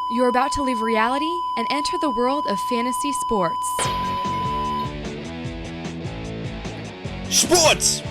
You're about to leave reality and enter the world of fantasy sports. Sports!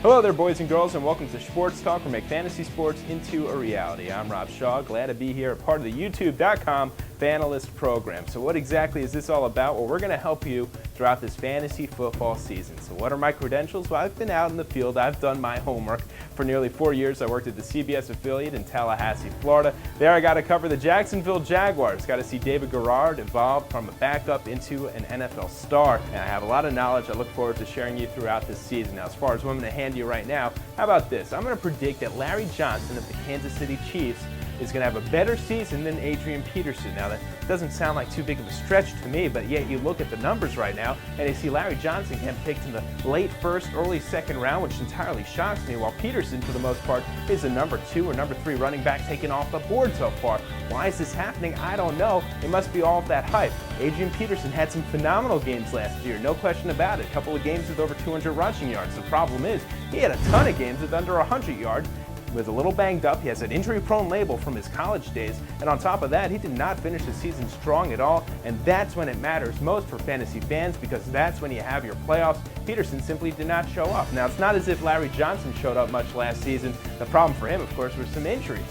Hello there, boys and girls, and welcome to Sports Talk, where we make fantasy sports into a reality. I'm Rob Shaw, glad to be here, a part of the YouTube.com FANalysts program. So what exactly is this all about? Well, we're going to help you throughout this fantasy football season. So what are my credentials? Well, I've been out in the field. I've done my homework. For nearly 4 years, I worked at the CBS affiliate in Tallahassee, Florida. There I got to cover the Jacksonville Jaguars. Got to see David Garrard evolve from a backup into an NFL star. And I have a lot of knowledge I look forward to sharing you throughout this season. Now, as far as what I'm going to hand you right now, how about this? I'm going to predict that Larry Johnson of the Kansas City Chiefs is going to have a better season than Adrian Peterson. Now, that doesn't sound like too big of a stretch to me, but yet you look at the numbers right now, and you see Larry Johnson getting picked in the late first, early second round, which entirely shocks me, while Peterson, for the most part, is a number 2 or number 3 running back taken off the board so far. Why is this happening? I don't know. It must be all of that hype. Adrian Peterson had some phenomenal games last year, no question about it. A couple of games with over 200 rushing yards. The problem is, he had a ton of games with under 100 yards. Was a little banged up. He has an injury-prone label from his college days, and on top of that, he did not finish the season strong at all, and that's when it matters most for fantasy fans, because that's when you have your playoffs. Peterson simply did not show up. Now, it's not as if Larry Johnson showed up much last season. The problem for him, of course, were some injuries.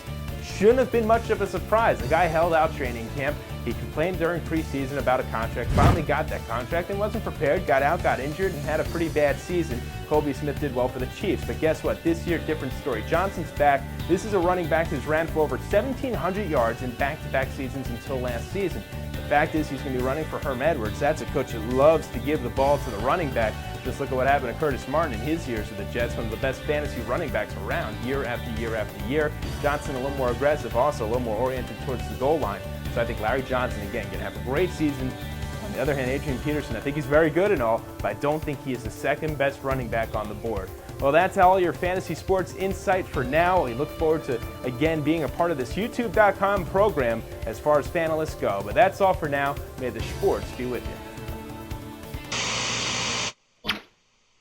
Shouldn't have been much of a surprise. The guy held out training camp. He complained during preseason about a contract, finally got that contract and wasn't prepared, got out, got injured, and had a pretty bad season. Colby Smith did well for the Chiefs, but guess what? This year, different story. Johnson's back. This is a running back who's ran for over 1,700 yards in back-to-back seasons until last season. The fact is he's going to be running for Herm Edwards. That's a coach that loves to give the ball to the running back. Just look at what happened to Curtis Martin in his years with the Jets, one of the best fantasy running backs around year after year after year. Johnson a little more aggressive, also a little more oriented towards the goal line. So I think Larry Johnson, again, going to have a great season. On the other hand, Adrian Peterson, I think he's very good and all, but I don't think he is the second best running back on the board. Well, that's all your fantasy sports insight for now. We look forward to, again, being a part of this YouTube.com program as far as FANalysts go. But that's all for now. May the sports be with you.